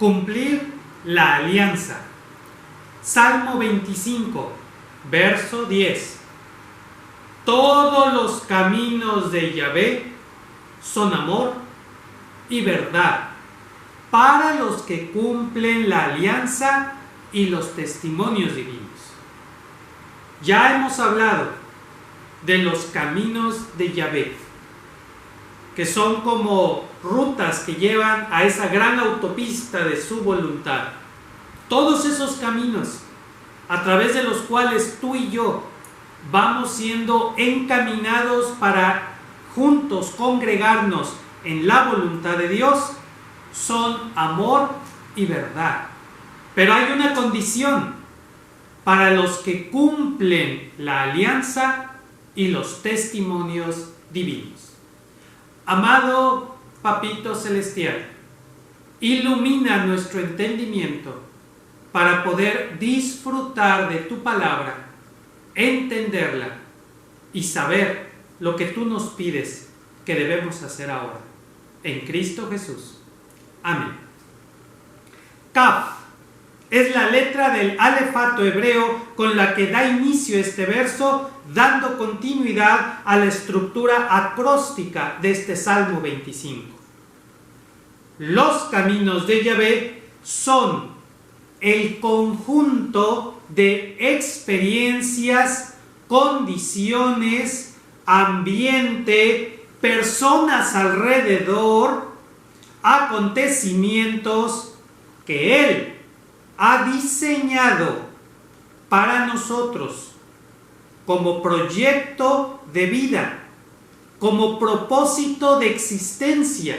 cumplir la alianza. Salmo 25, verso 10. Todos los caminos de Yahvé son amor y verdad para los que cumplen la alianza y los testimonios divinos. Ya hemos hablado de los caminos de Yahvé, que son como rutas que llevan a esa gran autopista de su voluntad. Todos esos caminos a través de los cuales tú y yo vamos siendo encaminados para juntos congregarnos en la voluntad de Dios, son amor y verdad. Pero hay una condición: para los que cumplen la alianza y los testimonios divinos. Amado Papito Celestial, ilumina nuestro entendimiento para poder disfrutar de tu palabra, entenderla y saber lo que tú nos pides que debemos hacer ahora. En Cristo Jesús. Amén. Kaf es la letra del alefato hebreo con la que da inicio este verso, dando continuidad a la estructura acróstica de este Salmo 25. Los caminos de Yahvé son el conjunto de experiencias, condiciones, ambiente, personas alrededor, acontecimientos que Él ha diseñado para nosotros como proyecto de vida, como propósito de existencia,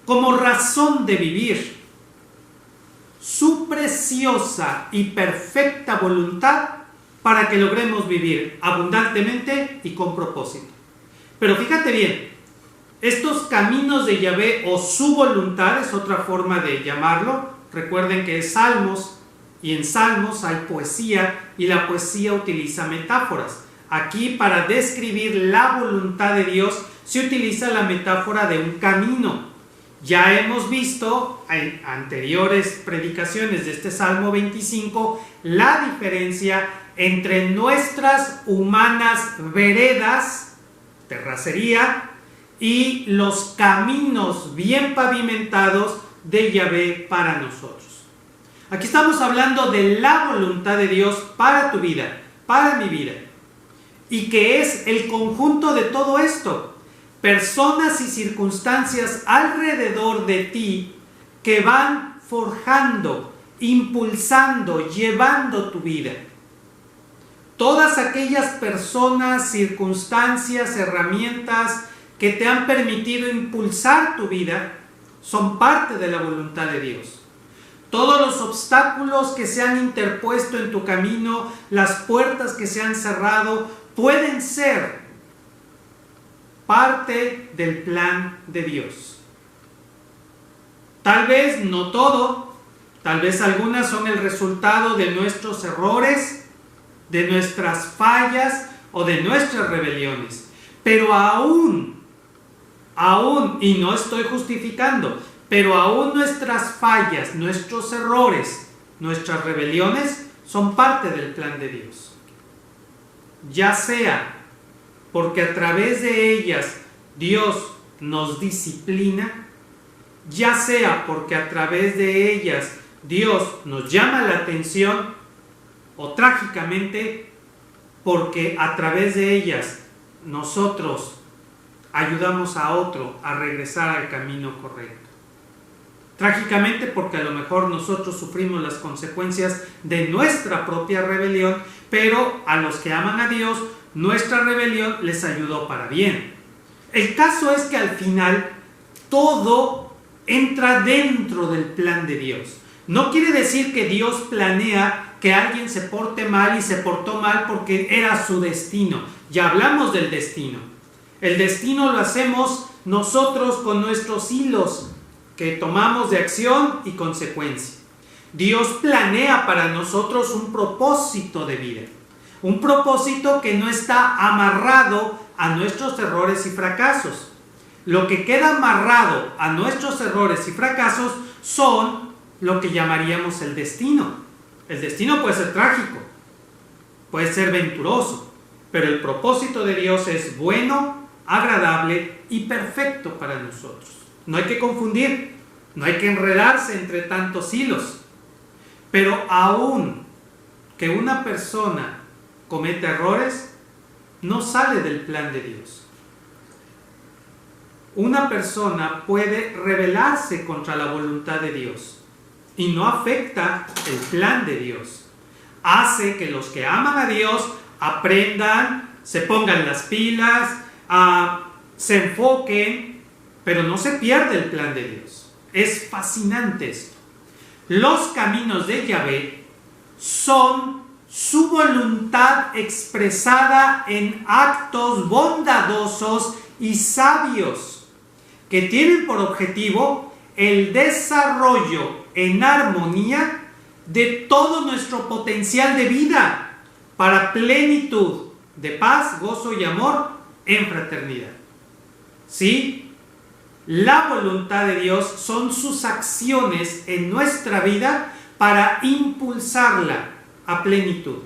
como razón de vivir. Su preciosa y perfecta voluntad para que logremos vivir abundantemente y con propósito. Pero fíjate bien, estos caminos de Yahvé, o su voluntad, es otra forma de llamarlo. Recuerden que es Salmos, y en Salmos hay poesía, y la poesía utiliza metáforas. Aquí, para describir la voluntad de Dios, se utiliza la metáfora de un camino. Ya hemos visto en anteriores predicaciones de este Salmo 25 la diferencia entre nuestras humanas veredas, terracería, y los caminos bien pavimentados de Yahvé para nosotros. Aquí estamos hablando de la voluntad de Dios para tu vida, para mi vida, y que es el conjunto de todo esto. Personas y circunstancias alrededor de ti que van forjando, impulsando, llevando tu vida. Todas aquellas personas, circunstancias, herramientas que te han permitido impulsar tu vida son parte de la voluntad de Dios. Todos los obstáculos que se han interpuesto en tu camino, las puertas que se han cerrado, pueden ser parte del plan de Dios. Tal vez no todo, tal vez algunas son el resultado de nuestros errores, de nuestras fallas o de nuestras rebeliones. Pero aún, y no estoy justificando, pero aún nuestras fallas, nuestros errores, nuestras rebeliones son parte del plan de Dios. Ya sea porque a través de ellas Dios nos disciplina, ya sea porque a través de ellas Dios nos llama la atención, o trágicamente porque a través de ellas nosotros ayudamos a otro a regresar al camino correcto. Trágicamente porque a lo mejor nosotros sufrimos las consecuencias de nuestra propia rebelión, pero a los que aman a Dios, nuestra rebelión les ayudó para bien. El caso es que al final todo entra dentro del plan de Dios. No quiere decir que Dios planea que alguien se porte mal y se portó mal porque era su destino. Ya hablamos del destino. El destino lo hacemos nosotros con nuestros hilos que tomamos de acción y consecuencia. Dios planea para nosotros un propósito de vida. Un propósito que no está amarrado a nuestros errores y fracasos. Lo que queda amarrado a nuestros errores y fracasos son lo que llamaríamos el destino. El destino puede ser trágico, puede ser venturoso, pero el propósito de Dios es bueno, agradable y perfecto para nosotros. No hay que confundir, no hay que enredarse entre tantos hilos. Pero aún que una persona cometa errores, no sale del plan de Dios. Una persona puede rebelarse contra la voluntad de Dios y no afecta el plan de Dios. Hace que los que aman a Dios aprendan, se pongan las pilas, se enfoquen, pero no se pierde el plan de Dios. Es fascinante esto. Los caminos de Yahvé son su voluntad expresada en actos bondadosos y sabios, que tienen por objetivo el desarrollo en armonía de todo nuestro potencial de vida para plenitud de paz, gozo y amor en fraternidad. ¿Sí? La voluntad de Dios son sus acciones en nuestra vida para impulsarla a plenitud.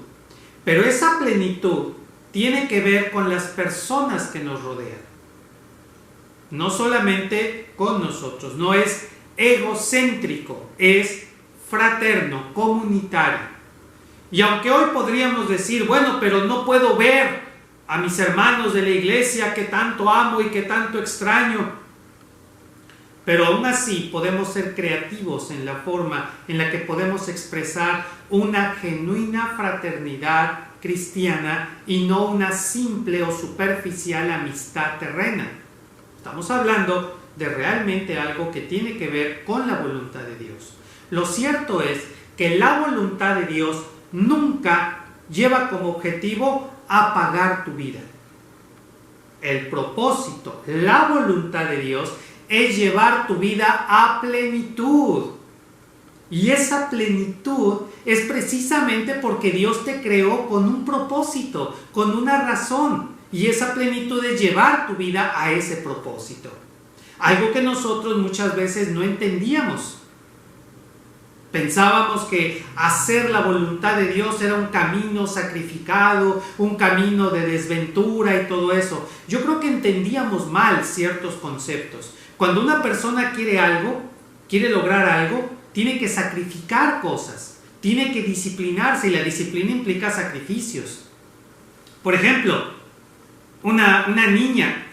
Pero esa plenitud tiene que ver con las personas que nos rodean. No solamente con nosotros, no es egocéntrico, es fraterno, comunitario. Y aunque hoy podríamos decir, bueno, pero no puedo ver a mis hermanos de la iglesia que tanto amo y que tanto extraño, pero aún así podemos ser creativos en la forma en la que podemos expresar una genuina fraternidad cristiana y no una simple o superficial amistad terrena. Estamos hablando de realmente algo que tiene que ver con la voluntad de Dios. Lo cierto es que la voluntad de Dios nunca lleva como objetivo apagar tu vida. El propósito, la voluntad de Dios es llevar tu vida a plenitud. Y esa plenitud es precisamente porque Dios te creó con un propósito, con una razón. Y esa plenitud es llevar tu vida a ese propósito. Algo que nosotros muchas veces no entendíamos. Pensábamos que hacer la voluntad de Dios era un camino sacrificado, un camino de desventura y todo eso. Yo creo que entendíamos mal ciertos conceptos. Cuando una persona quiere algo, quiere lograr algo, tiene que sacrificar cosas, tiene que disciplinarse, y la disciplina implica sacrificios. Por ejemplo, una niña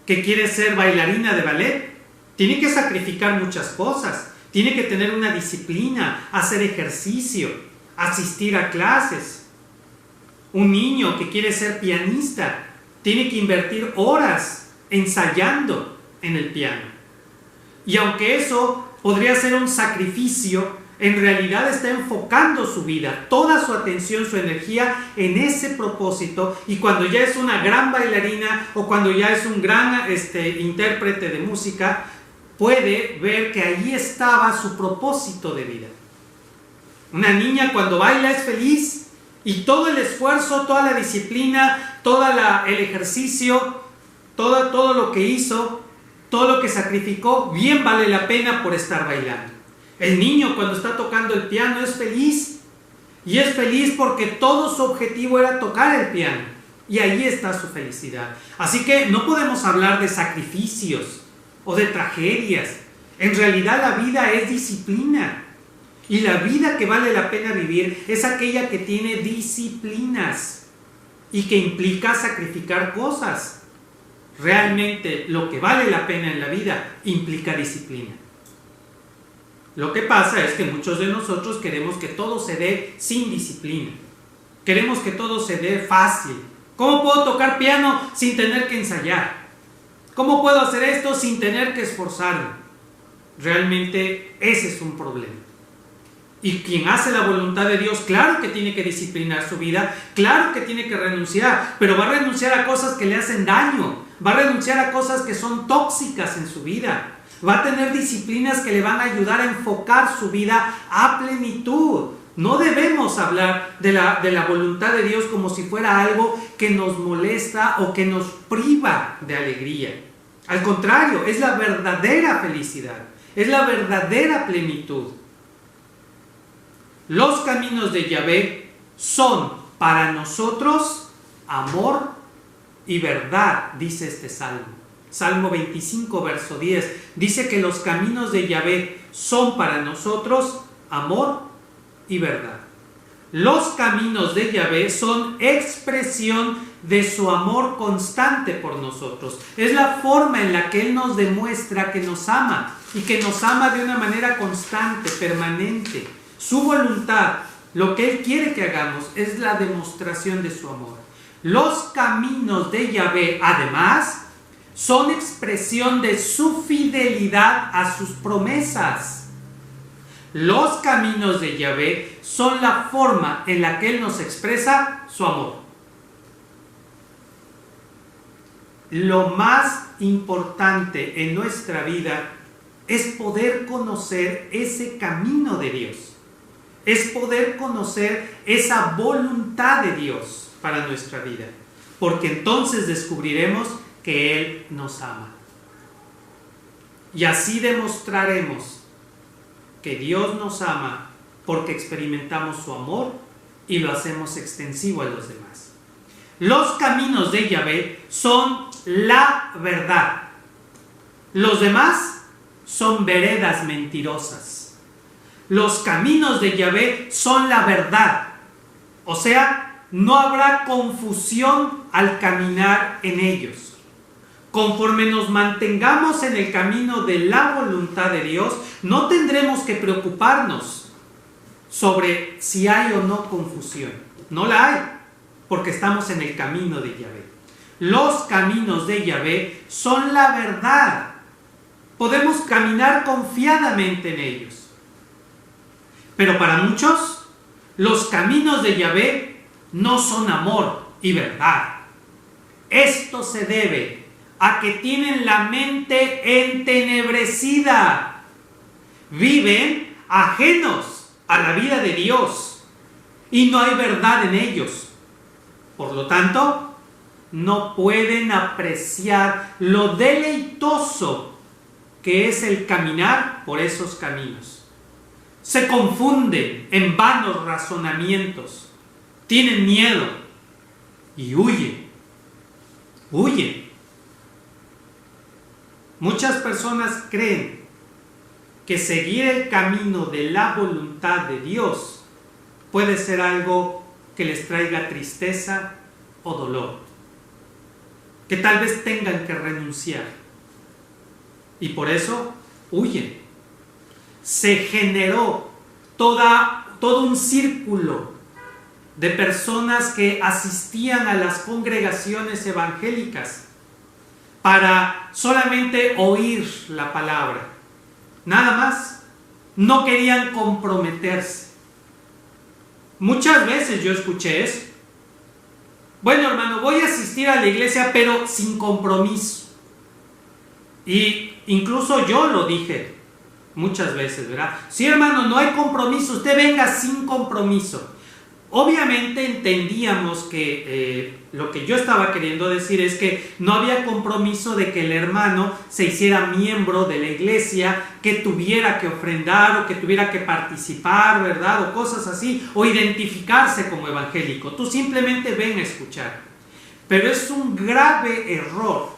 que quiere ser bailarina de ballet, tiene que sacrificar muchas cosas, tiene que tener una disciplina, hacer ejercicio, asistir a clases. Un niño que quiere ser pianista, tiene que invertir horas ensayando en el piano. Y aunque eso podría ser un sacrificio, en realidad está enfocando su vida, toda su atención, su energía en ese propósito, y cuando ya es una gran bailarina o cuando ya es un gran intérprete de música, puede ver que ahí estaba su propósito de vida. Una niña cuando baila es feliz, y todo el esfuerzo, toda la disciplina, todo el ejercicio, todo lo que hizo, todo lo que sacrificó, bien vale la pena por estar bailando. El niño cuando está tocando el piano es feliz, y es feliz porque todo su objetivo era tocar el piano, y ahí está su felicidad. Así que no podemos hablar de sacrificios o de tragedias. En realidad la vida es disciplina, y la vida que vale la pena vivir es aquella que tiene disciplinas y que implica sacrificar cosas. Realmente lo que vale la pena en la vida implica disciplina. Lo que pasa es que muchos de nosotros queremos que todo se dé sin disciplina. Queremos que todo se dé fácil. ¿Cómo puedo tocar piano sin tener que ensayar? ¿Cómo puedo hacer esto sin tener que esforzarme? Realmente ese es un problema. Y quien hace la voluntad de Dios, claro que tiene que disciplinar su vida, claro que tiene que renunciar, pero va a renunciar a cosas que le hacen daño, va a renunciar a cosas que son tóxicas en su vida, va a tener disciplinas que le van a ayudar a enfocar su vida a plenitud. No debemos hablar de la voluntad de Dios como si fuera algo que nos molesta o que nos priva de alegría. Al contrario, es la verdadera felicidad. es la verdadera plenitud. Los caminos de Yahvé son para nosotros amor y verdad, dice este salmo. Salmo 25, verso 10, dice que los caminos de Yahvé son para nosotros amor y verdad. Los caminos de Yahvé son expresión de su amor constante por nosotros. Es la forma en la que Él nos demuestra que nos ama y que nos ama de una manera constante, permanente. Su voluntad, lo que Él quiere que hagamos, es la demostración de su amor. Los caminos de Yahvé, además, son expresión de su fidelidad a sus promesas. Los caminos de Yahvé son la forma en la que Él nos expresa su amor. Lo más importante en nuestra vida es poder conocer ese camino de Dios. Es poder conocer esa voluntad de Dios para nuestra vida. Porque entonces descubriremos que Él nos ama. Y así demostraremos que Dios nos ama porque experimentamos su amor y lo hacemos extensivo a los demás. Los caminos de Yahvé son la verdad. Los demás son veredas mentirosas. Los caminos de Yahvé son la verdad. O sea, no habrá confusión al caminar en ellos. Conforme nos mantengamos en el camino de la voluntad de Dios, no tendremos que preocuparnos sobre si hay o no confusión. No la hay, porque estamos en el camino de Yahvé. Los caminos de Yahvé son la verdad. Podemos caminar confiadamente en ellos. Pero para muchos, los caminos de Yahvé no son amor y verdad. Esto se debe a que tienen la mente entenebrecida. Viven ajenos a la vida de Dios y no hay verdad en ellos. Por lo tanto, no pueden apreciar lo deleitoso que es el caminar por esos caminos. Se confunden en vanos razonamientos, tienen miedo y huyen. Muchas personas creen que seguir el camino de la voluntad de Dios puede ser algo que les traiga tristeza o dolor, que tal vez tengan que renunciar, y por eso huyen. Se generó todo un círculo de personas que asistían a las congregaciones evangélicas para solamente oír la palabra, nada más. No querían comprometerse. Muchas veces yo escuché eso. Bueno, hermano, voy a asistir a la iglesia, pero sin compromiso. Y incluso yo lo dije muchas veces, ¿verdad? Sí, hermano, no hay compromiso, usted venga sin compromiso. Obviamente entendíamos que lo que yo estaba queriendo decir es que no había compromiso de que el hermano se hiciera miembro de la iglesia, que tuviera que ofrendar o que tuviera que participar, ¿verdad? O cosas así, o identificarse como evangélico. Tú simplemente ven a escuchar. Pero es un grave error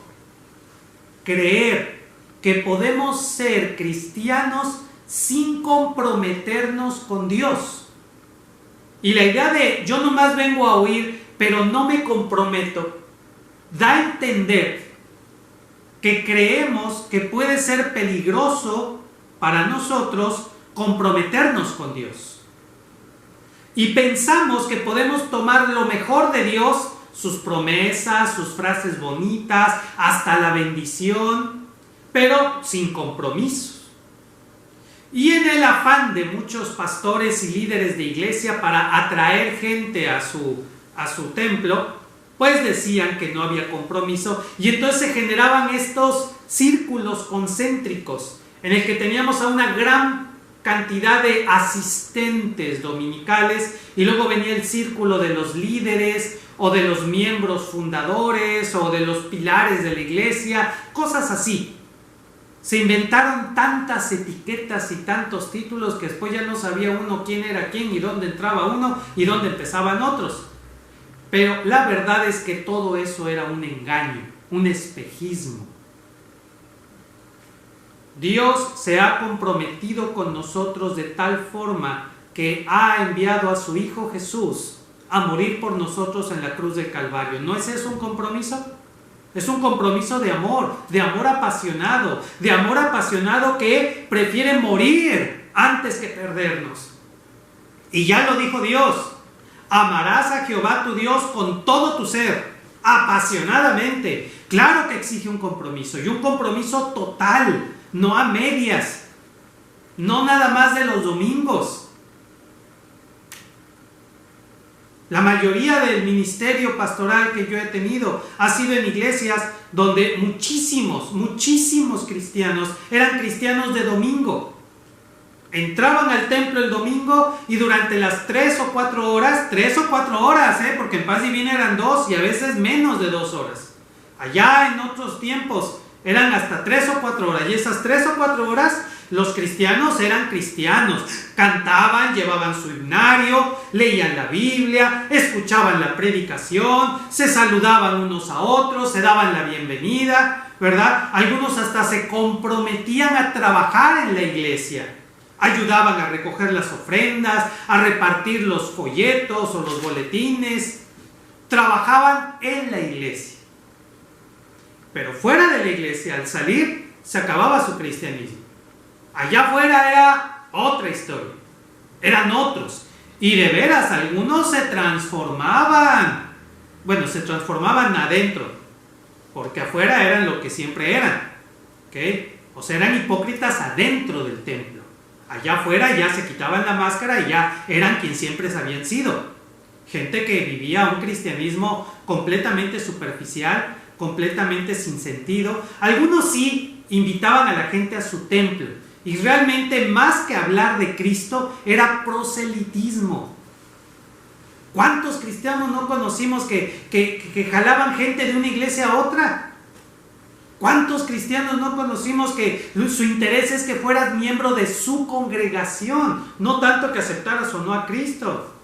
creer que podemos ser cristianos sin comprometernos con Dios. Y la idea de yo nomás vengo a oír, pero no me comprometo, da a entender que creemos que puede ser peligroso para nosotros comprometernos con Dios. Y pensamos que podemos tomar lo mejor de Dios, sus promesas, sus frases bonitas, hasta la bendición, pero sin compromisos. Y en el afán de muchos pastores y líderes de iglesia para atraer gente a su templo, pues decían que no había compromiso, y entonces se generaban estos círculos concéntricos en el que teníamos a una gran cantidad de asistentes dominicales, y luego venía el círculo de los líderes o de los miembros fundadores o de los pilares de la iglesia, cosas así. Se inventaron tantas etiquetas y tantos títulos que después ya no sabía uno quién era quién y dónde entraba uno y dónde empezaban otros. Pero la verdad es que todo eso era un engaño, un espejismo. Dios se ha comprometido con nosotros de tal forma que ha enviado a su Hijo Jesús a morir por nosotros en la cruz del Calvario. ¿No es eso un compromiso? Es un compromiso de amor apasionado, que prefiere morir antes que perdernos. Y ya lo dijo Dios: amarás a Jehová tu Dios con todo tu ser, apasionadamente. Claro que exige un compromiso, y un compromiso total, no a medias, no nada más de los domingos. La mayoría del ministerio pastoral que yo he tenido ha sido en iglesias donde muchísimos cristianos eran cristianos de domingo. Entraban al templo el domingo y durante las 3 o 4 horas, porque en Paz Divina eran 2 y a veces menos de 2 horas. Allá en otros tiempos eran hasta 3 o 4 horas, y esas 3 o 4 horas los cristianos eran cristianos, cantaban, llevaban su himnario, leían la Biblia, escuchaban la predicación, se saludaban unos a otros, se daban la bienvenida, ¿verdad? Algunos hasta se comprometían a trabajar en la iglesia, ayudaban a recoger las ofrendas, a repartir los folletos o los boletines, trabajaban en la iglesia. Pero fuera de la iglesia, al salir, se acababa su cristianismo. Allá afuera era otra historia, eran otros, y de veras algunos se transformaban adentro, porque afuera eran lo que siempre eran, ¿okay? O sea, eran hipócritas adentro del templo. Allá afuera ya se quitaban la máscara y ya eran quien siempre habían sido, gente que vivía un cristianismo completamente superficial, completamente sin sentido. Algunos sí invitaban a la gente a su templo, y realmente más que hablar de Cristo era proselitismo. ¿Cuántos cristianos no conocimos que jalaban gente de una iglesia a otra? ¿Cuántos cristianos no conocimos que su interés es que fueras miembro de su congregación, no tanto que aceptaras o no a Cristo?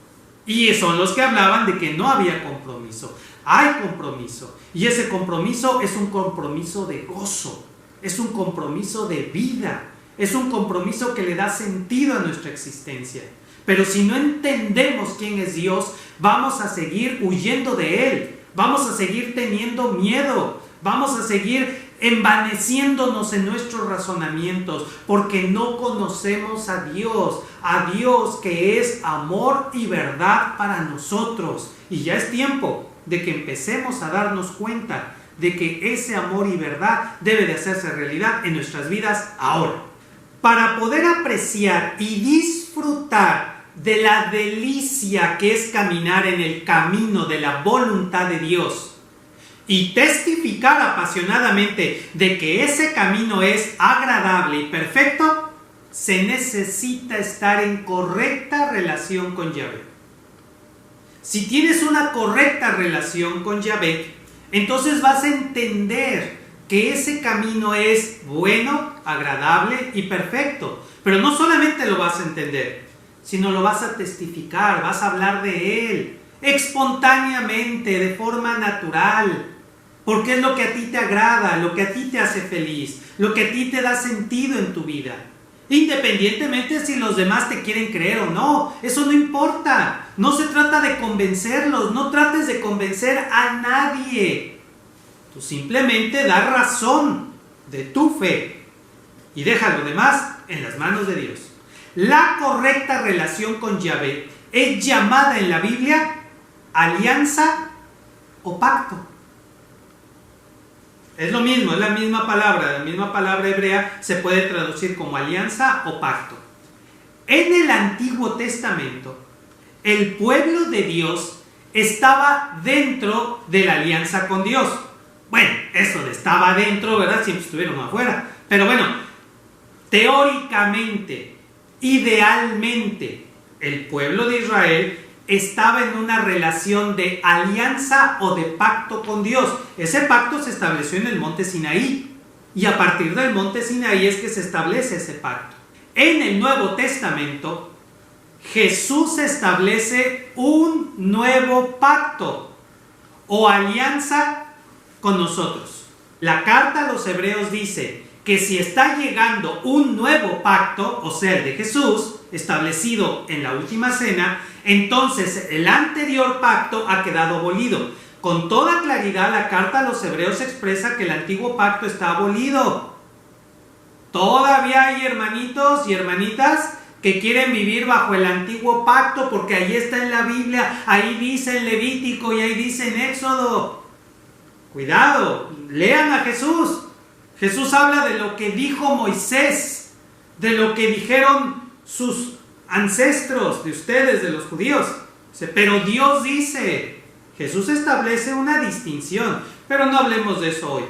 Y son los que hablaban de que no había compromiso. Hay compromiso, y ese compromiso es un compromiso de gozo, es un compromiso de vida, es un compromiso que le da sentido a nuestra existencia. Pero si no entendemos quién es Dios, vamos a seguir huyendo de Él, vamos a seguir teniendo miedo, vamos a seguir envaneciéndonos en nuestros razonamientos, porque no conocemos a Dios que es amor y verdad para nosotros. Y ya es tiempo de que empecemos a darnos cuenta de que ese amor y verdad debe de hacerse realidad en nuestras vidas ahora. Para poder apreciar y disfrutar de la delicia que es caminar en el camino de la voluntad de Dios y testificar apasionadamente de que ese camino es agradable y perfecto, se necesita estar en correcta relación con Yahvé. Si tienes una correcta relación con Yahvé, entonces vas a entender que ese camino es bueno, agradable y perfecto. Pero no solamente lo vas a entender, sino lo vas a testificar, vas a hablar de él espontáneamente, de forma natural, porque es lo que a ti te agrada, lo que a ti te hace feliz, lo que a ti te da sentido en tu vida. Independientemente si los demás te quieren creer o no, eso no importa. No se trata de convencerlos, no trates de convencer a nadie. Tú simplemente da razón de tu fe y deja lo demás en las manos de Dios. La correcta relación con Yahvé es llamada en la Biblia alianza o pacto. Es lo mismo, es la misma palabra hebrea se puede traducir como alianza o pacto. En el Antiguo Testamento, el pueblo de Dios estaba dentro de la alianza con Dios. Bueno, eso de estaba dentro, ¿verdad? Siempre estuvieron afuera. Pero bueno, teóricamente, idealmente, el pueblo de Israel estaba en una relación de alianza o de pacto con Dios. Ese pacto se estableció en el monte Sinaí Y a partir del monte Sinaí es que se establece ese pacto. En el Nuevo Testamento, Jesús establece un nuevo pacto o alianza con nosotros. La carta a los Hebreos dice que si está llegando un nuevo pacto, o sea, el de Jesús, establecido en la última cena, entonces el anterior pacto ha quedado abolido. Con toda claridad, la carta a los Hebreos expresa que el antiguo pacto está abolido. Todavía hay hermanitos y hermanitas que quieren vivir bajo el antiguo pacto porque ahí está en la Biblia, ahí dice en Levítico y ahí dice en Éxodo. Cuidado, lean a Jesús. Jesús habla de lo que dijo Moisés, de lo que dijeron sus ancestros, de ustedes, de los judíos. Pero Dios dice, Jesús establece una distinción, pero no hablemos de eso hoy.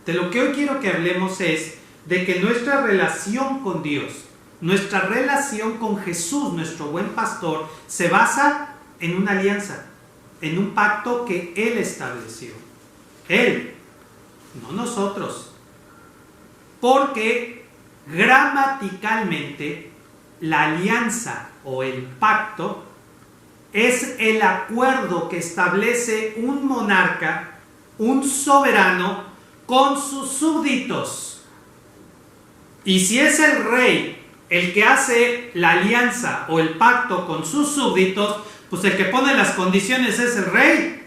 De lo que hoy quiero que hablemos es de que nuestra relación con Dios, nuestra relación con Jesús, nuestro buen pastor, se basa en una alianza, en un pacto que Él estableció. Él, no nosotros. Porque gramaticalmente la alianza o el pacto es el acuerdo que establece un monarca, un soberano, con sus súbditos. Y si es el rey el que hace la alianza o el pacto con sus súbditos, pues el que pone las condiciones es el rey,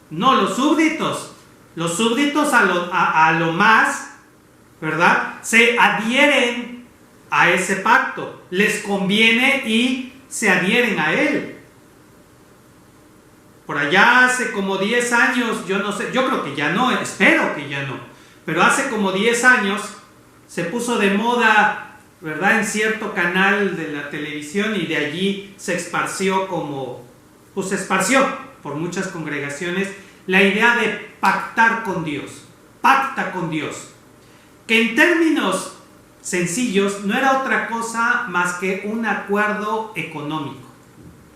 no los súbditos. Los súbditos a lo más, ¿verdad?, se adhieren a ese pacto, les conviene y se adhieren a él. Por allá hace como 10 años, yo no sé, yo creo que ya no, espero que ya no, pero hace como 10 años se puso de moda, ¿verdad?, en cierto canal de la televisión, y de allí se esparció se esparció por muchas congregaciones la idea de pactar con Dios. Pacta con Dios, que en términos sencillos no era otra cosa más que un acuerdo económico.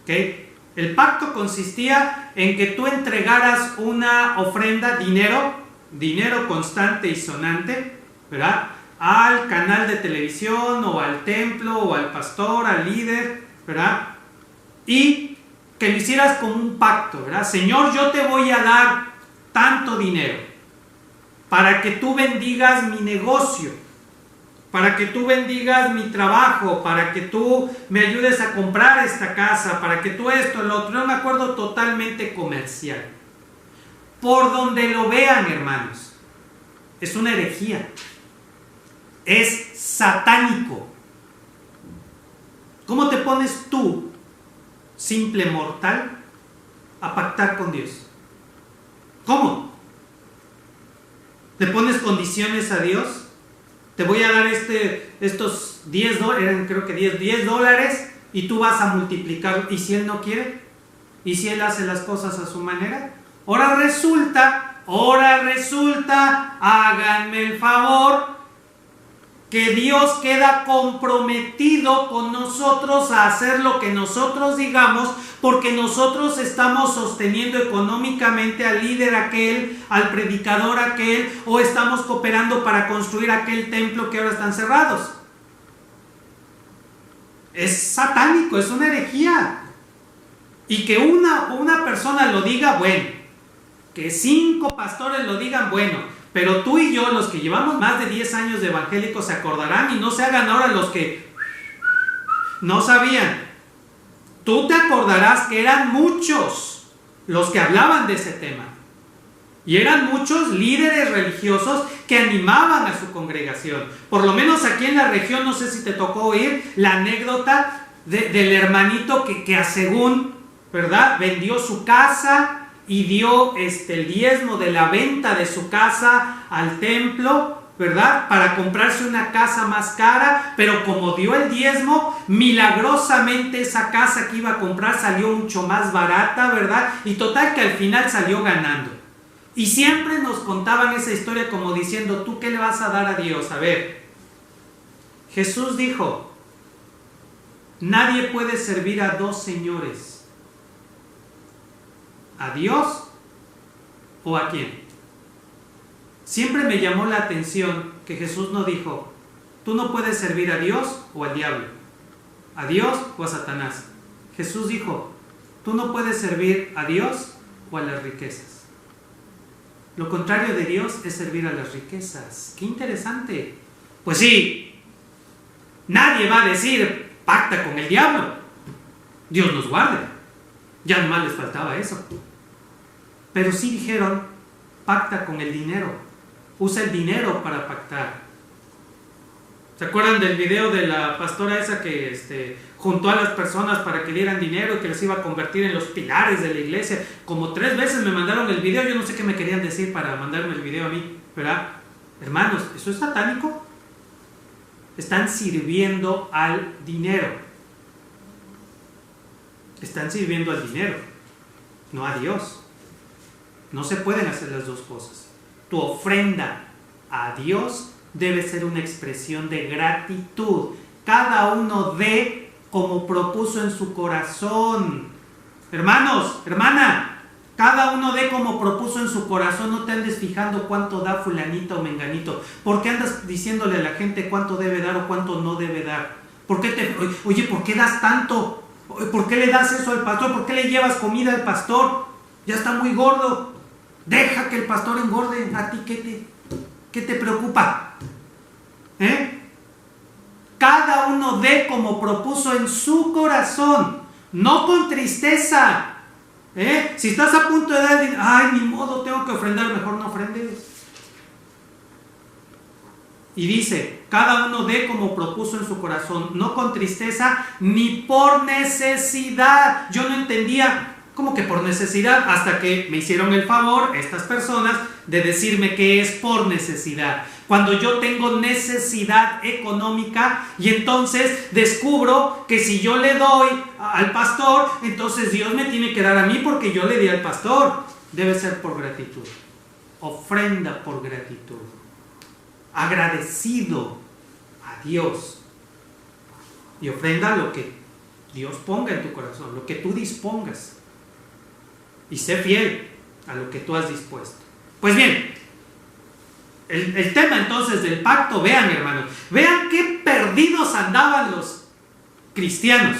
¿Okay? El pacto consistía en que tú entregaras una ofrenda, dinero constante y sonante, ¿verdad?, al canal de televisión o al templo o al pastor, al líder, ¿verdad?, y que lo hicieras como un pacto, ¿verdad? Señor, yo te voy a dar tanto dinero para que tú bendigas mi negocio, para que tú bendigas mi trabajo, para que tú me ayudes a comprar esta casa, para que tú esto, lo otro. Es un acuerdo totalmente comercial. Por donde lo vean, hermanos, es una herejía. Es satánico. ¿Cómo te pones tú, simple mortal, a pactar con Dios? ¿Cómo? ¿Le pones condiciones a Dios? Te voy a dar estos 10 dólares, eran creo que 10 dólares, y tú vas a multiplicar. ¿Y si Él no quiere? ¿Y si Él hace las cosas a su manera? Ahora resulta, háganme el favor, que Dios queda comprometido con nosotros a hacer lo que nosotros digamos, porque nosotros estamos sosteniendo económicamente al líder aquel, al predicador aquel, o estamos cooperando para construir aquel templo que ahora están cerrados. Es satánico, es una herejía. Y que una persona lo diga, bueno, que 5 pastores lo digan, bueno, pero tú y yo, los que llevamos más de 10 años de evangélicos, se acordarán, y no se hagan ahora los que no sabían. Tú te acordarás que eran muchos los que hablaban de ese tema. Y eran muchos líderes religiosos que animaban a su congregación. Por lo menos aquí en la región, no sé si te tocó oír la anécdota del hermanito que según, ¿verdad?, vendió su casa y dio el diezmo de la venta de su casa al templo, ¿verdad?, para comprarse una casa más cara, pero como dio el diezmo, milagrosamente esa casa que iba a comprar salió mucho más barata, ¿verdad? Y total que al final salió ganando. Y siempre nos contaban esa historia como diciendo, ¿tú qué le vas a dar a Dios? A ver, Jesús dijo, nadie puede servir a 2 señores. ¿A Dios o a quién? siempre me llamó la atención que Jesús no dijo, tú no puedes servir a Dios o al diablo, a Dios o a Satanás. Jesús dijo, tú no puedes servir a Dios o a las riquezas. Lo contrario de Dios es servir a las riquezas. ¡Qué interesante! Pues sí, nadie va a decir, pacta con el diablo. Dios nos guarde. Ya nomás les faltaba eso. Pero sí dijeron, pacta con el dinero. Usa el dinero para pactar. ¿Se acuerdan del video de la pastora esa que juntó a las personas para que dieran dinero y que les iba a convertir en los pilares de la iglesia? Como 3 veces me mandaron el video. Yo no sé qué me querían decir para mandarme el video a mí, ¿verdad? Hermanos, ¿eso es satánico? Están sirviendo al dinero. Están sirviendo al dinero, no a Dios. No se pueden hacer las dos cosas. Tu ofrenda a Dios debe ser una expresión de gratitud. Cada uno dé como propuso en su corazón. Hermanos, hermana, cada uno dé como propuso en su corazón. No te andes fijando cuánto da fulanito o menganito. ¿Por qué andas diciéndole a la gente cuánto debe dar o cuánto no debe dar? ¿Por qué das tanto? ¿Por qué le das eso al pastor? ¿Por qué le llevas comida al pastor? Ya está muy gordo. Deja que el pastor engorde. ¿A ti qué te preocupa? Cada uno dé como propuso en su corazón, no con tristeza. Si estás a punto de dar dinero, ay, ni modo, tengo que ofrendar, mejor no ofrendes. Y dice, cada uno dé como propuso en su corazón, no con tristeza ni por necesidad. Yo no entendía, ¿cómo que por necesidad? Hasta que me hicieron el favor estas personas de decirme que es por necesidad. Cuando yo tengo necesidad económica y entonces descubro que si yo le doy al pastor, entonces Dios me tiene que dar a mí porque yo le di al pastor. Debe ser por gratitud. Ofrenda por gratitud. Agradecido a Dios. Y ofrenda lo que Dios ponga en tu corazón, lo que tú dispongas. Y sé fiel a lo que tú has dispuesto. Pues bien, el tema entonces del pacto, vean, hermanos, vean qué perdidos andaban los cristianos.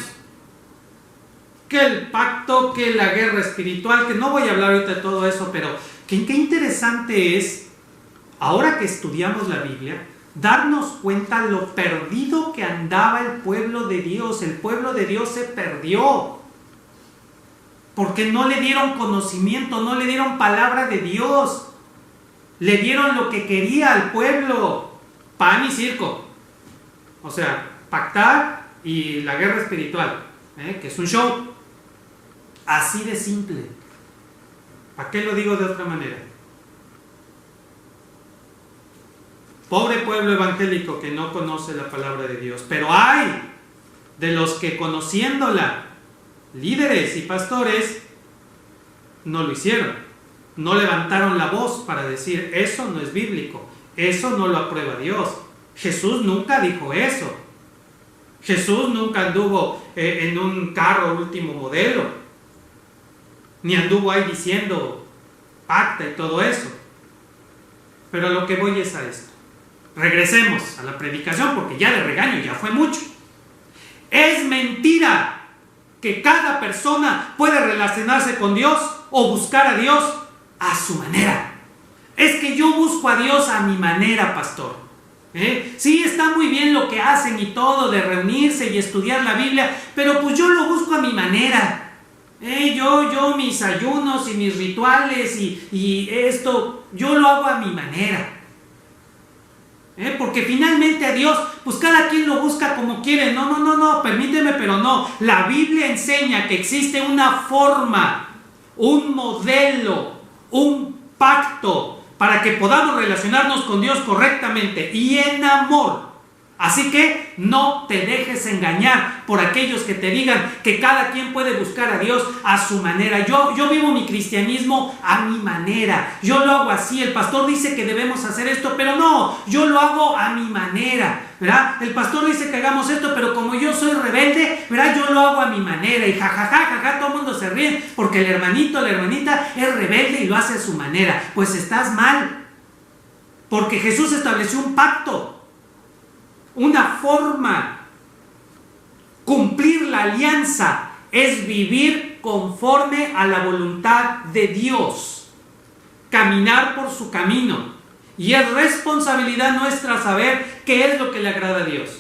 Que el pacto, que la guerra espiritual, que no voy a hablar ahorita de todo eso, pero qué interesante es, ahora que estudiamos la Biblia, darnos cuenta lo perdido que andaba el pueblo de Dios. El pueblo de Dios se perdió porque no le dieron conocimiento, no le dieron palabra de Dios. Le dieron lo que quería al pueblo, pan y circo. O sea, pactar y la guerra espiritual, que es un show. Así de simple. ¿Para qué lo digo de otra manera? Pobre pueblo evangélico que no conoce la palabra de Dios. Pero hay de los que conociéndola, líderes y pastores, no lo hicieron. No levantaron la voz para decir, eso no es bíblico, eso no lo aprueba Dios. Jesús nunca dijo eso. Jesús nunca anduvo en un carro último modelo, ni anduvo ahí diciendo pacta y todo eso. Pero a lo que voy es a esto. Regresemos a la predicación porque ya de regaño ya fue mucho. Es mentira que cada persona puede relacionarse con Dios o buscar a Dios a su manera. Es que yo busco a Dios a mi manera, pastor. Sí, está muy bien lo que hacen y todo de reunirse y estudiar la Biblia, pero pues yo lo busco a mi manera. Yo mis ayunos y mis rituales y esto, yo lo hago a mi manera. Porque finalmente a Dios, pues cada quien lo busca como quiere. No, permíteme, pero no. La Biblia enseña que existe una forma, un modelo, un pacto para que podamos relacionarnos con Dios correctamente y en amor. Así que no te dejes engañar por aquellos que te digan que cada quien puede buscar a Dios a su manera. Yo vivo mi cristianismo a mi manera. Yo lo hago así. El pastor dice que debemos hacer esto, pero no, yo lo hago a mi manera, ¿verdad? El pastor dice que hagamos esto, pero como yo soy rebelde, ¿verdad? Yo lo hago a mi manera. Y jajaja, todo el mundo se ríe porque el hermanito, la hermanita es rebelde y lo hace a su manera. Pues estás mal. Porque Jesús estableció un pacto, una forma. Cumplir la alianza es vivir conforme a la voluntad de Dios, caminar por su camino. Y es responsabilidad nuestra saber qué es lo que le agrada a Dios.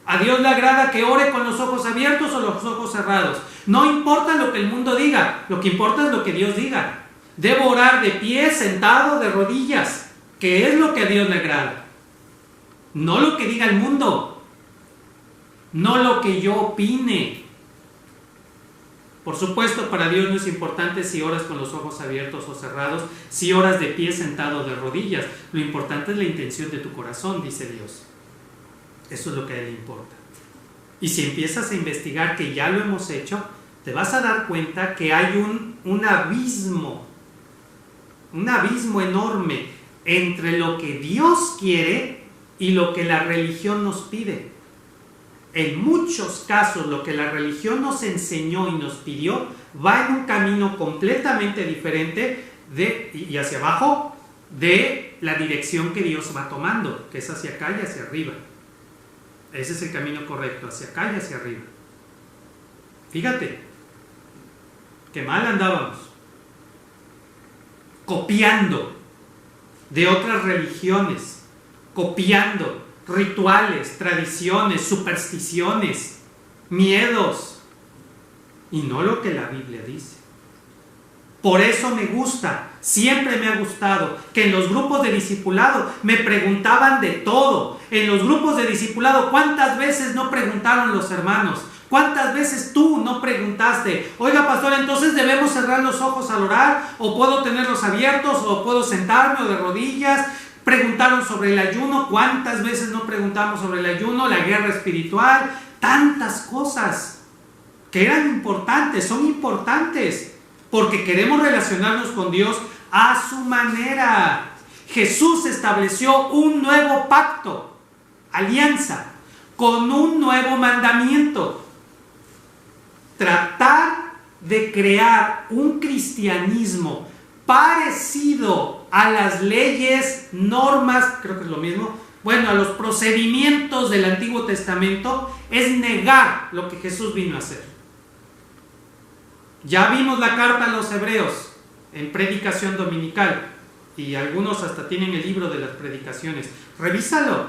A Dios le agrada que ore con los ojos abiertos o los ojos cerrados. No importa lo que el mundo diga, lo que importa es lo que Dios diga. Debo orar de pie, sentado, de rodillas, que es lo que a Dios le agrada. No lo que diga el mundo, no lo que yo opine. Por supuesto, para Dios no es importante si oras con los ojos abiertos o cerrados, si oras de pie, sentado, de rodillas. Lo importante es la intención de tu corazón, dice Dios. Eso es lo que a Él le importa. Y si empiezas a investigar que ya lo hemos hecho, te vas a dar cuenta que hay un abismo enorme entre lo que Dios quiere y lo que la religión nos pide. En muchos casos, lo que la religión nos enseñó y nos pidió va en un camino completamente diferente y hacia abajo de la dirección que Dios va tomando, que es hacia acá y hacia arriba. Ese es el camino correcto, hacia acá y hacia arriba. Fíjate, qué mal andábamos, copiando de otras religiones, copiando rituales, tradiciones, supersticiones, miedos, y no lo que la Biblia dice. Por eso me gusta, siempre me ha gustado, que en los grupos de discipulado me preguntaban de todo. En los grupos de discipulado, ¿cuántas veces no preguntaron los hermanos? ¿Cuántas veces tú no preguntaste? Oiga, pastor, entonces debemos cerrar los ojos al orar, o puedo tenerlos abiertos, o puedo sentarme o de rodillas. Preguntaron sobre el ayuno. ¿Cuántas veces no preguntamos sobre el ayuno? La guerra espiritual, tantas cosas que eran importantes, son importantes, porque queremos relacionarnos con Dios a su manera. Jesús estableció un nuevo pacto, alianza, con un nuevo mandamiento. Tratar de crear un cristianismo parecido a las leyes, normas, creo que es lo mismo, bueno, a los procedimientos del Antiguo Testamento, es negar lo que Jesús vino a hacer. Ya vimos la carta a los Hebreos en predicación dominical, y algunos hasta tienen el libro de las predicaciones. Revísalo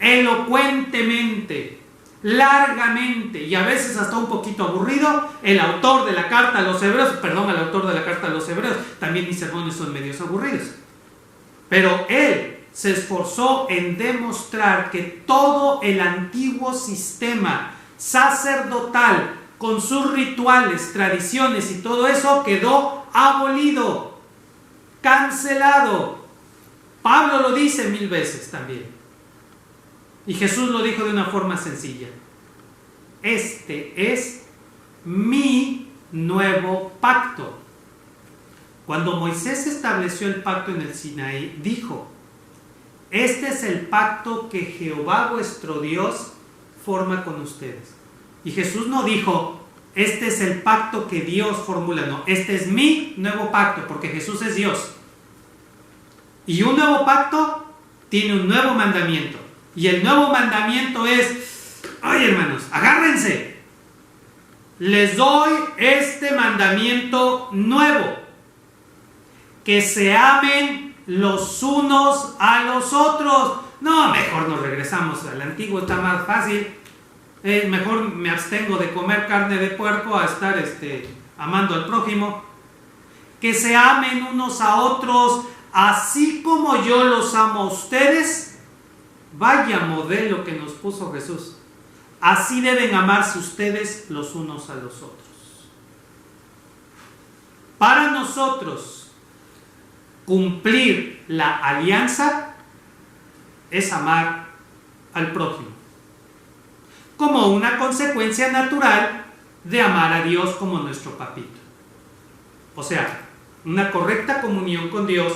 elocuentemente, largamente, y a veces hasta un poquito aburrido. El autor de la carta a los Hebreos, al autor de la carta a los Hebreos, también mis sermones son medios aburridos, pero él se esforzó en demostrar que todo el antiguo sistema sacerdotal, con sus rituales, tradiciones y todo eso, quedó abolido, cancelado. Pablo lo dice 1000 veces también. Y Jesús lo dijo de una forma sencilla. Este es mi nuevo pacto. Cuando Moisés estableció el pacto en el Sinaí, dijo: este es el pacto que Jehová vuestro Dios forma con ustedes. Y Jesús no dijo: este es el pacto que Dios formula. No, este es mi nuevo pacto, porque Jesús es Dios. Y un nuevo pacto tiene un nuevo mandamiento. Y el nuevo mandamiento es: ay, hermanos, agárrense. Les doy este mandamiento nuevo: que se amen los unos a los otros. No, mejor nos regresamos al antiguo, está más fácil. Mejor me abstengo de comer carne de puerco a estar amando al prójimo. Que se amen unos a otros, así como yo los amo a ustedes. Vaya modelo que nos puso Jesús. Así deben amarse ustedes los unos a los otros. Para nosotros, cumplir la alianza es amar al prójimo, como una consecuencia natural de amar a Dios como nuestro papito. O sea, una correcta comunión con Dios,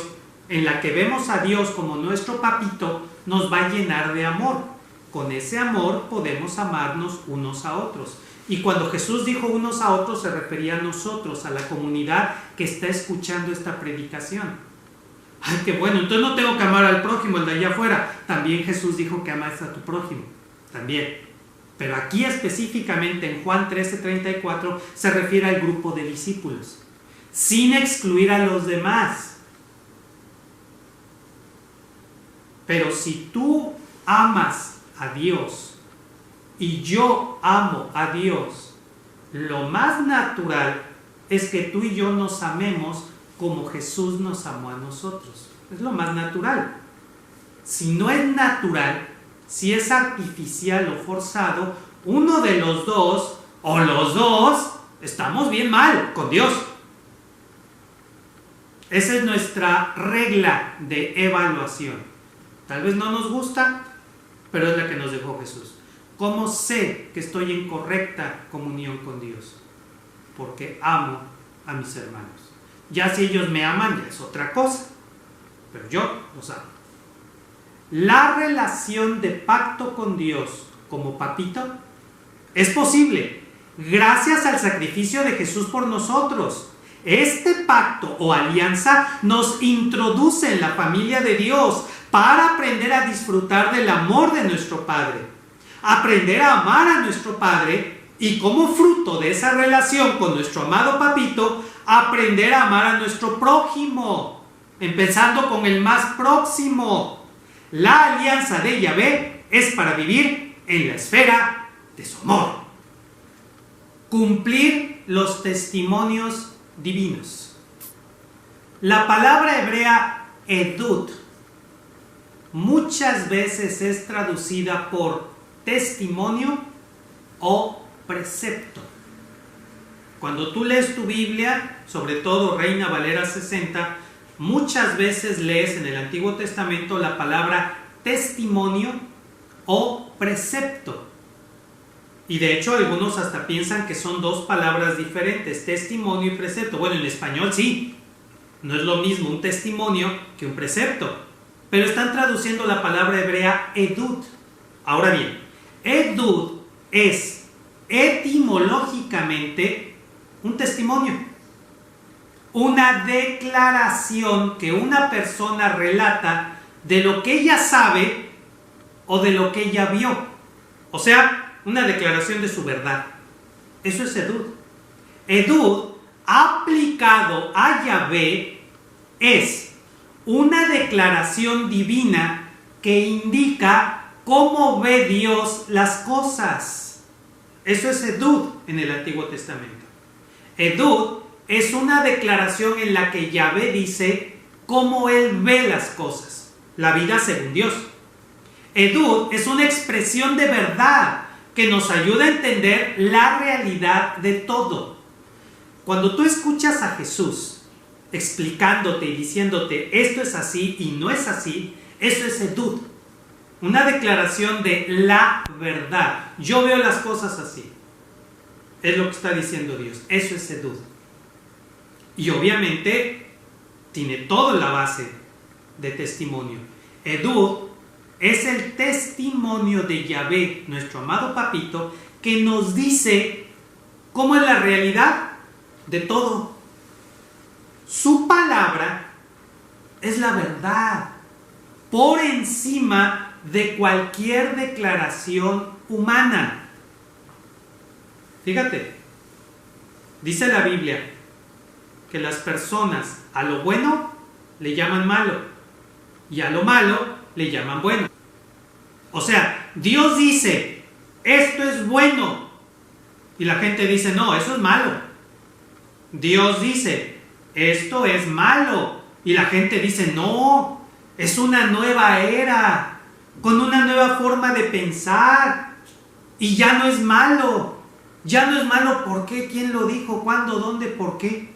en la que vemos a Dios como nuestro papito, nos va a llenar de amor. Con ese amor podemos amarnos unos a otros. Y cuando Jesús dijo unos a otros, se refería a nosotros, a la comunidad que está escuchando esta predicación. Ay, qué bueno, entonces no tengo que amar al prójimo, el de allá afuera. También Jesús dijo que amas a tu prójimo. También. Pero aquí específicamente en Juan 13:34 se refiere al grupo de discípulos, sin excluir a los demás. Pero si tú amas a Dios y yo amo a Dios, lo más natural es que tú y yo nos amemos como Jesús nos amó a nosotros. Es lo más natural. Si no es natural, si es artificial o forzado, uno de los dos o los dos estamos bien mal con Dios. Esa es nuestra regla de evaluación. Tal vez no nos gusta, pero es la que nos dejó Jesús. ¿Cómo sé que estoy en correcta comunión con Dios? Porque amo a mis hermanos. Ya si ellos me aman, ya es otra cosa, pero yo los amo. La relación de pacto con Dios como papito es posible gracias al sacrificio de Jesús por nosotros. Este pacto o alianza nos introduce en la familia de Dios para aprender a disfrutar del amor de nuestro Padre, aprender a amar a nuestro Padre y como fruto de esa relación con nuestro amado papito, aprender a amar a nuestro prójimo, empezando con el más próximo. La alianza de Yahvé es para vivir en la esfera de su amor. Cumplir los testimonios divinos. La palabra hebrea edut muchas veces es traducida por testimonio o precepto. Cuando tú lees tu Biblia, sobre todo Reina Valera 60, muchas veces lees en el Antiguo Testamento la palabra testimonio o precepto. Y de hecho algunos hasta piensan que son dos palabras diferentes, testimonio y precepto. Bueno, en español sí, no es lo mismo un testimonio que un precepto, pero están traduciendo la palabra hebrea edut. Ahora bien, edut es etimológicamente un testimonio, una declaración que una persona relata de lo que ella sabe o de lo que ella vio. O sea, una declaración de su verdad. Eso es edut. Edut, aplicado a Yahvé, es una declaración divina que indica cómo ve Dios las cosas. Eso es edut en el Antiguo Testamento. Edut es una declaración en la que Yahvé dice cómo Él ve las cosas, la vida según Dios. Edut es una expresión de verdad que nos ayuda a entender la realidad de todo. Cuando tú escuchas a Jesús explicándote y diciéndote esto es así y no es así, eso es edut, una declaración de la verdad. Yo veo las cosas así. Es lo que está diciendo Dios. Eso es edut. Y obviamente tiene toda la base de testimonio. Edut es el testimonio de Yahvé, nuestro amado papito, que nos dice cómo es la realidad de todo. Su palabra es la verdad por encima de cualquier declaración humana. Fíjate, dice la Biblia que las personas a lo bueno le llaman malo y a lo malo le llaman bueno. O sea, Dios dice, esto es bueno, y la gente dice, no, eso es malo. Dios dice, esto es malo, y la gente dice, no, es una nueva era, con una nueva forma de pensar, y ya no es malo. Ya no es malo, ¿por qué? ¿Quién lo dijo? ¿Cuándo? ¿Dónde? ¿Por qué?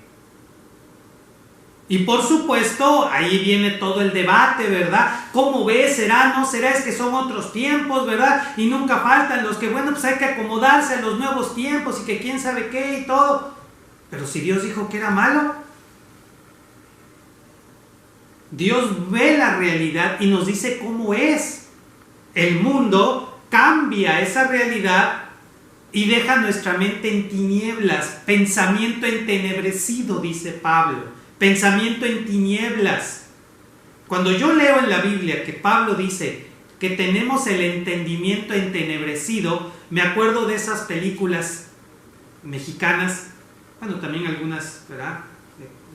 Y por supuesto, ahí viene todo el debate, ¿verdad? ¿Cómo ves? ¿Será? ¿No será? Es que son otros tiempos, ¿verdad? Y nunca faltan los que, bueno, pues hay que acomodarse a los nuevos tiempos y que quién sabe qué y todo. Pero si Dios dijo que era malo, Dios ve la realidad y nos dice cómo es. El mundo cambia esa realidad y deja nuestra mente en tinieblas, pensamiento entenebrecido, dice Pablo, pensamiento en tinieblas. Cuando yo leo en la Biblia que Pablo dice que tenemos el entendimiento entenebrecido, me acuerdo de esas películas mexicanas, bueno, también algunas, ¿verdad?,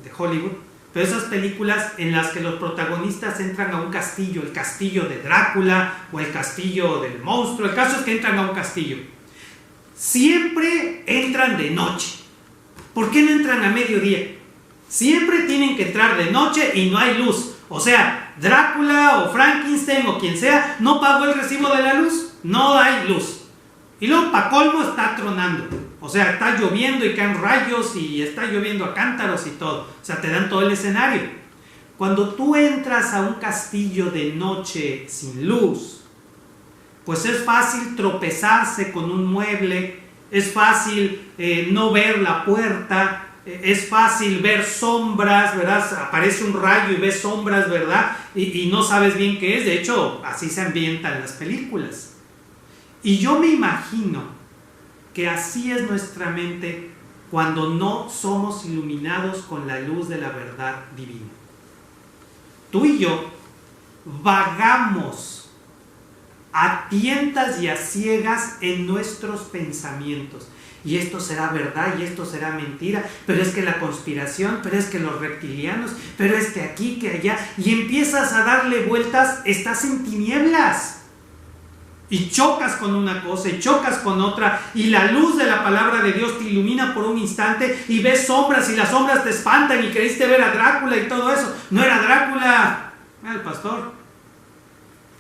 de Hollywood, pero esas películas en las que los protagonistas entran a un castillo, el castillo de Drácula o el castillo del monstruo, el caso es que entran a un castillo. Siempre entran de noche. ¿Por qué no entran a mediodía? Siempre tienen que entrar de noche y no hay luz. O sea, Drácula o Frankenstein o quien sea no pagó el recibo de la luz, no hay luz. Y luego, pa' colmo, está tronando. O sea, está lloviendo y caen rayos y está lloviendo a cántaros y todo. O sea, te dan todo el escenario. Cuando tú entras a un castillo de noche sin luz, pues es fácil tropezarse con un mueble, es fácil no ver la puerta, es fácil ver sombras, ¿verdad? Aparece un rayo y ves sombras, ¿verdad? Y no sabes bien qué es. De hecho, así se ambientan las películas. Y yo me imagino que así es nuestra mente cuando no somos iluminados con la luz de la verdad divina. Tú y yo vagamos a tientas y a ciegas en nuestros pensamientos. Y esto será verdad y esto será mentira, pero es que la conspiración, pero es que los reptilianos, pero es que aquí, que allá, y empiezas a darle vueltas, estás en tinieblas. Y chocas con una cosa y chocas con otra, y la luz de la palabra de Dios te ilumina por un instante y ves sombras y las sombras te espantan y creíste ver a Drácula y todo eso. No era Drácula, era el pastor.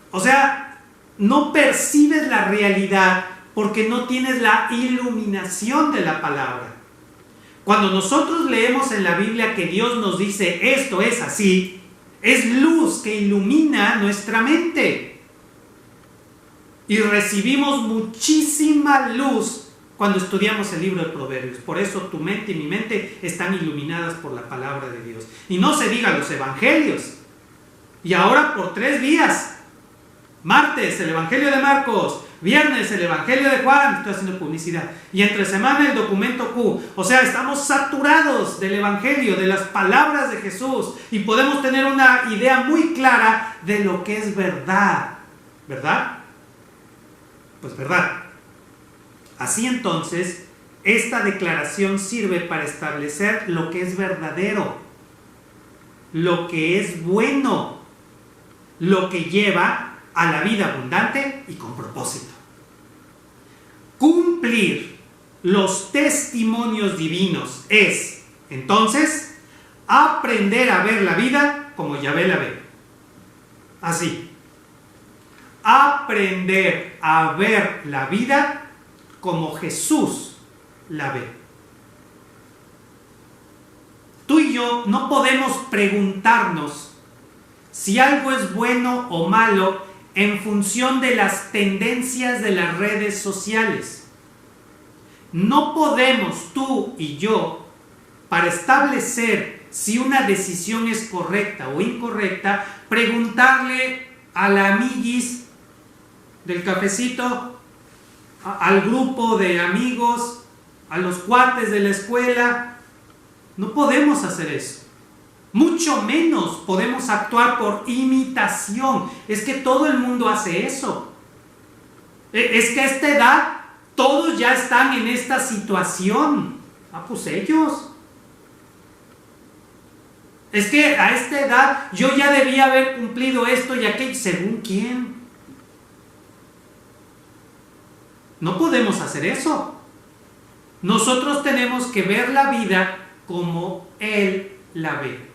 O sea, no percibes la realidad porque no tienes la iluminación de la palabra. Cuando nosotros leemos en la Biblia que Dios nos dice esto es así, es luz que ilumina nuestra mente. Y recibimos muchísima luz cuando estudiamos el libro de Proverbios. Por eso tu mente y mi mente están iluminadas por la palabra de Dios. Y no se diga los evangelios. Y ahora por 3 días. Martes el evangelio de Marcos. Viernes el evangelio de Juan. Estoy haciendo publicidad. Y entre semana el documento Q. O sea, estamos saturados del evangelio, de las palabras de Jesús. Y podemos tener una idea muy clara de lo que es verdad. ¿Verdad? Pues verdad. Así entonces, esta declaración sirve para establecer lo que es verdadero, lo que es bueno, lo que lleva a la vida abundante y con propósito. Cumplir los testimonios divinos es, entonces, aprender a ver la vida como Yahvé la ve. Así. Aprender a ver la vida como Jesús la ve. Tú y yo no podemos preguntarnos si algo es bueno o malo en función de las tendencias de las redes sociales. No podemos tú y yo, para establecer si una decisión es correcta o incorrecta, preguntarle a la amiguis del cafecito, al grupo de amigos, a los cuates de la escuela. No podemos hacer eso. Mucho menos podemos actuar por imitación. Es que todo el mundo hace eso. Es que a esta edad todos ya están en esta situación. Ah, pues ellos. Es que a esta edad yo ya debía haber cumplido esto y aquello. ¿Según quién? No podemos hacer eso. Nosotros tenemos que ver la vida como Él la ve.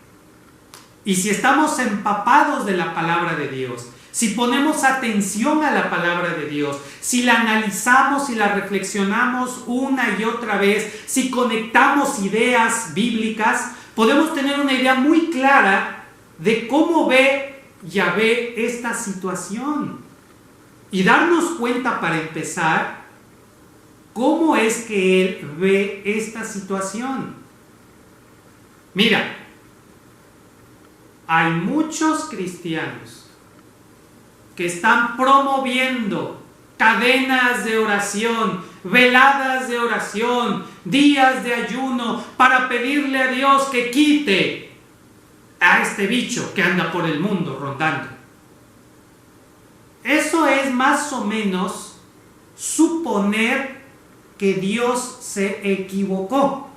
Y si estamos empapados de la palabra de Dios, si ponemos atención a la palabra de Dios, si la analizamos y la reflexionamos una y otra vez, si conectamos ideas bíblicas, podemos tener una idea muy clara de cómo ve Yahvé esta situación. Y darnos cuenta, para empezar, cómo es que Él ve esta situación. Mira, hay muchos cristianos que están promoviendo cadenas de oración, veladas de oración, días de ayuno para pedirle a Dios que quite a este bicho que anda por el mundo rondando. Eso es más o menos suponer que Dios se equivocó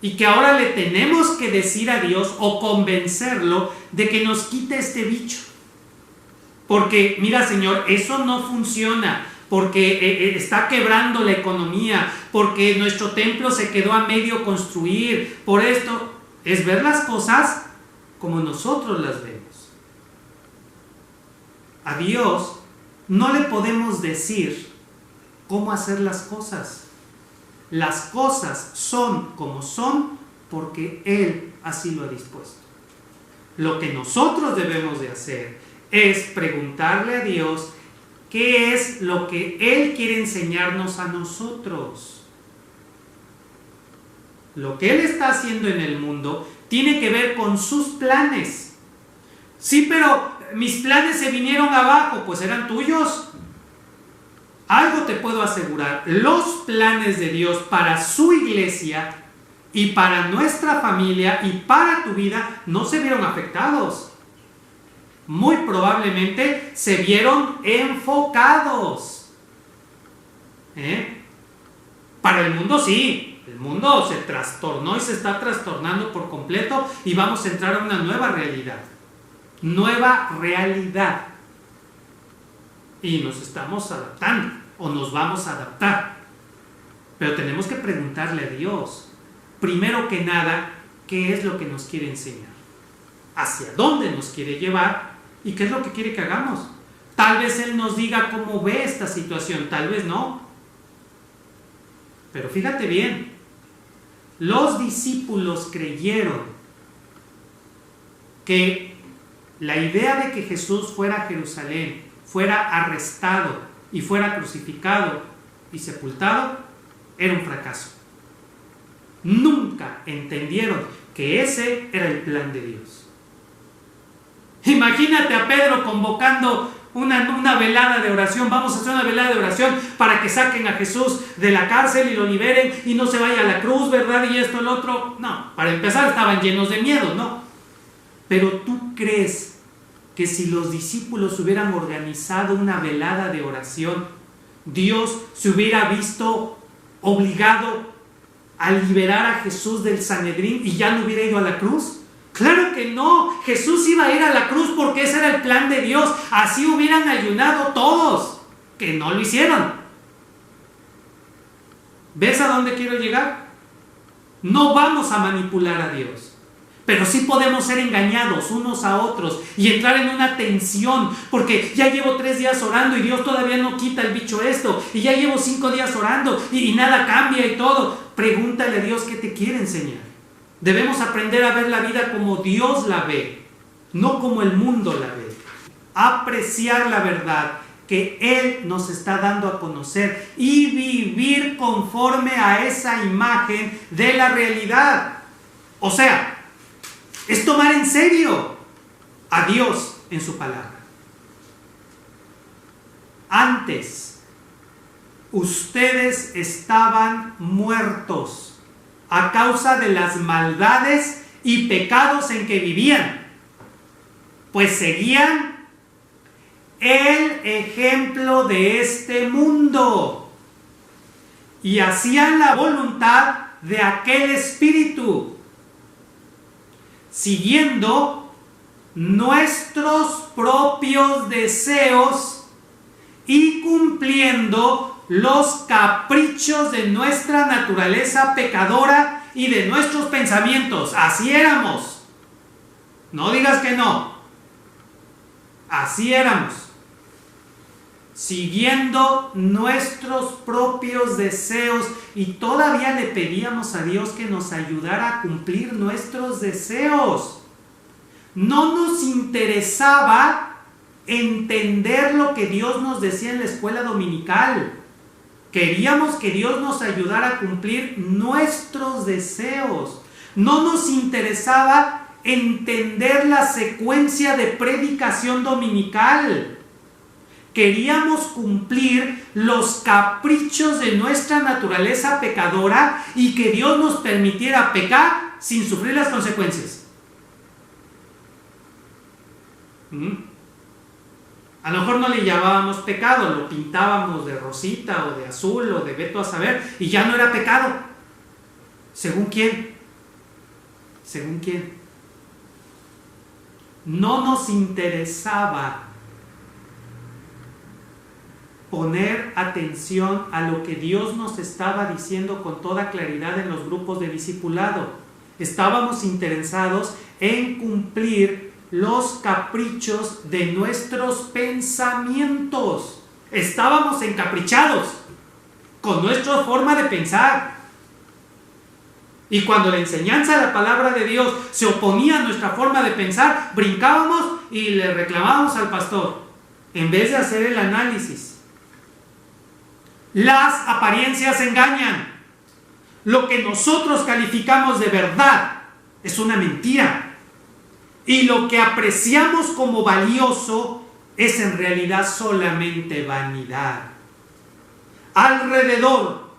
y que ahora le tenemos que decir a Dios o convencerlo de que nos quite este bicho. Porque, mira, Señor, eso no funciona, porque está quebrando la economía, porque nuestro templo se quedó a medio construir, por esto. Es ver las cosas como nosotros las vemos. A Dios no le podemos decir cómo hacer las cosas. Las cosas son como son porque Él así lo ha dispuesto. Lo que nosotros debemos de hacer es preguntarle a Dios qué es lo que Él quiere enseñarnos a nosotros. Lo que Él está haciendo en el mundo tiene que ver con sus planes. Sí, pero mis planes se vinieron abajo, pues eran tuyos. Algo te puedo asegurar, los planes de Dios para su iglesia y para nuestra familia y para tu vida no se vieron afectados. Muy probablemente se vieron enfocados. Para el mundo sí, el mundo se trastornó y se está trastornando por completo y vamos a entrar a una nueva realidad. Nueva realidad. Y nos estamos adaptando o nos vamos a adaptar. Pero tenemos que preguntarle a Dios, primero que nada, qué es lo que nos quiere enseñar, hacia dónde nos quiere llevar y qué es lo que quiere que hagamos. Tal vez Él nos diga cómo ve esta situación, tal vez no. Pero fíjate bien, los discípulos creyeron que la idea de que Jesús fuera a Jerusalén, fuera arrestado y fuera crucificado y sepultado, era un fracaso. Nunca entendieron que ese era el plan de Dios. Imagínate a Pedro convocando una velada de oración. Vamos a hacer una velada de oración para que saquen a Jesús de la cárcel y lo liberen y no se vaya a la cruz, ¿verdad? Y esto, el otro. No, para empezar estaban llenos de miedo, ¿no? Pero ¿tú crees que si los discípulos hubieran organizado una velada de oración, Dios se hubiera visto obligado a liberar a Jesús del Sanedrín y ya no hubiera ido a la cruz? Claro que no. Jesús iba a ir a la cruz porque ese era el plan de Dios. Así hubieran ayunado todos, que no lo hicieron. ¿Ves a dónde quiero llegar? No vamos a manipular a Dios, pero sí podemos ser engañados unos a otros y entrar en una tensión, porque ya llevo 3 días orando y Dios todavía no quita el bicho esto, y ya llevo 5 días orando y nada cambia y todo. Pregúntale a Dios qué te quiere enseñar. Debemos aprender a ver la vida como Dios la ve, no como el mundo la ve. Apreciar la verdad que Él nos está dando a conocer y vivir conforme a esa imagen de la realidad. O sea, es tomar en serio a Dios en su palabra. Antes, ustedes estaban muertos a causa de las maldades y pecados en que vivían, pues seguían el ejemplo de este mundo y hacían la voluntad de aquel espíritu, siguiendo nuestros propios deseos y cumpliendo los caprichos de nuestra naturaleza pecadora y de nuestros pensamientos. Así éramos. No digas que no. Así éramos. Siguiendo nuestros propios deseos, y todavía le pedíamos a Dios que nos ayudara a cumplir nuestros deseos. No nos interesaba entender lo que Dios nos decía en la escuela dominical. Queríamos que Dios nos ayudara a cumplir nuestros deseos. No nos interesaba entender la secuencia de predicación dominical. Queríamos cumplir los caprichos de nuestra naturaleza pecadora y que Dios nos permitiera pecar sin sufrir las consecuencias. A lo mejor no le llamábamos pecado, lo pintábamos de rosita o de azul o de veto a saber, y ya no era pecado. ¿Según quién? ¿Según quién? No nos interesaba poner atención a lo que Dios nos estaba diciendo con toda claridad en los grupos de discipulado. Estábamos interesados en cumplir los caprichos de nuestros pensamientos. Estábamos encaprichados con nuestra forma de pensar. Y cuando la enseñanza de la palabra de Dios se oponía a nuestra forma de pensar, brincábamos y le reclamábamos al pastor, en vez de hacer el análisis. Las apariencias engañan. Lo que nosotros calificamos de verdad es una mentira. Y lo que apreciamos como valioso es en realidad solamente vanidad. Alrededor,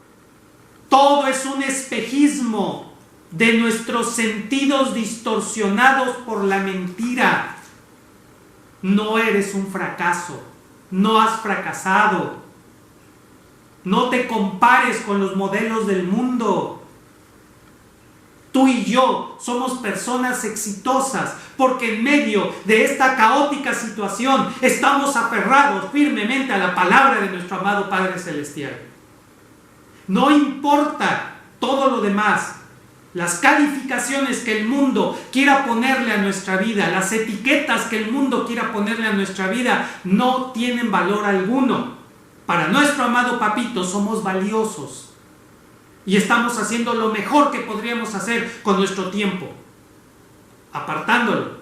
todo es un espejismo de nuestros sentidos distorsionados por la mentira. No eres un fracaso, no has fracasado. No te compares con los modelos del mundo. Tú y yo somos personas exitosas porque en medio de esta caótica situación estamos aferrados firmemente a la palabra de nuestro amado Padre Celestial. No importa todo lo demás, las calificaciones que el mundo quiera ponerle a nuestra vida, las etiquetas que el mundo quiera ponerle a nuestra vida, no tienen valor alguno. Para nuestro amado Papito somos valiosos y estamos haciendo lo mejor que podríamos hacer con nuestro tiempo, apartándolo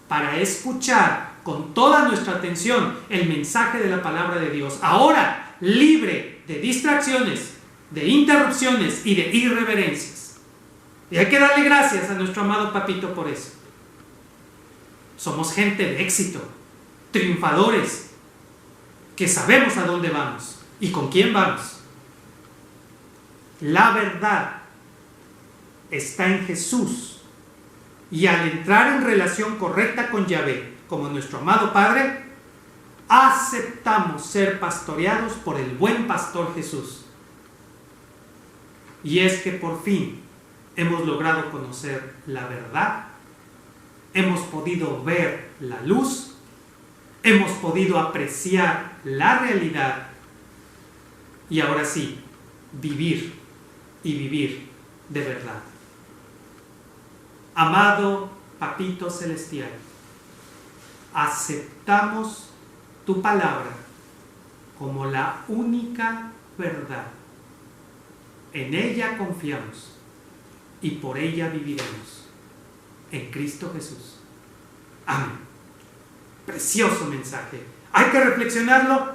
para escuchar con toda nuestra atención el mensaje de la palabra de Dios. Ahora, libre de distracciones, de interrupciones y de irreverencias. Y hay que darle gracias a nuestro amado Papito por eso. Somos gente de éxito, triunfadores, que sabemos a dónde vamos y con quién vamos. La verdad está en Jesús, y al entrar en relación correcta con Yahvé, como nuestro amado Padre, aceptamos ser pastoreados por el buen pastor Jesús. Y es que por fin hemos logrado conocer la verdad, hemos podido ver la luz, hemos podido apreciar la realidad y ahora sí, vivir y vivir de verdad. Amado Papito Celestial, aceptamos tu palabra como la única verdad. En ella confiamos y por ella viviremos. En Cristo Jesús. Amén. Precioso mensaje. Hay que reflexionarlo,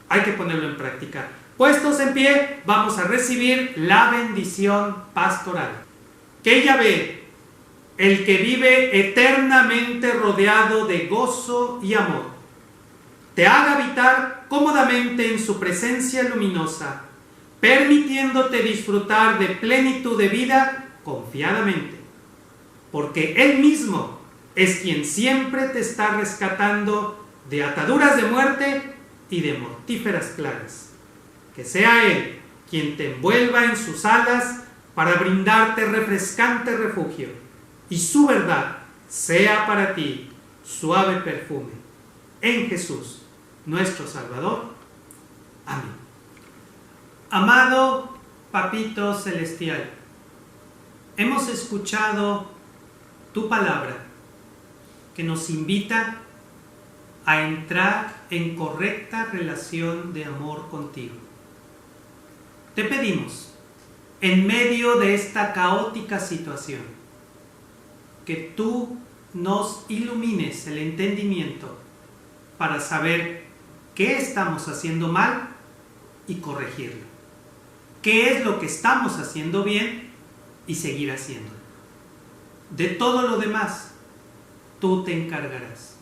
hay que ponerlo en práctica. Puestos en pie, vamos a recibir la bendición pastoral. Que Yahvé, el que vive eternamente rodeado de gozo y amor, te haga habitar cómodamente en su presencia luminosa, permitiéndote disfrutar de plenitud de vida confiadamente, porque Él mismo es quien siempre te está rescatando de ataduras de muerte y de mortíferas plagas. Que sea Él quien te envuelva en sus alas para brindarte refrescante refugio, y su verdad sea para ti suave perfume. En Jesús, nuestro Salvador. Amén. Amado Papito Celestial, hemos escuchado tu palabra que nos invita a entrar en correcta relación de amor contigo. Te pedimos, en medio de esta caótica situación, que tú nos ilumines el entendimiento para saber qué estamos haciendo mal y corregirlo. ¿Qué es lo que estamos haciendo bien y seguir haciéndolo? De todo lo demás, tú te encargarás.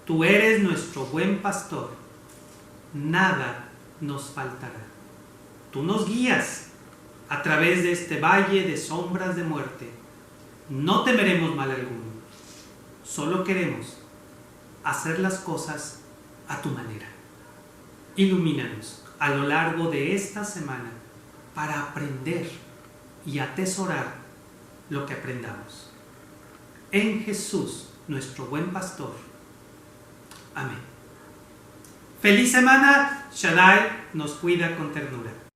Tú eres nuestro buen pastor. Nada nos faltará. Tú nos guías a través de este valle de sombras de muerte. No temeremos mal alguno. Solo queremos hacer las cosas a tu manera. Ilumínanos a lo largo de esta semana para aprender y atesorar lo que aprendamos. En Jesús, nuestro buen pastor. Amén. Feliz semana. Shaddai nos cuida con ternura.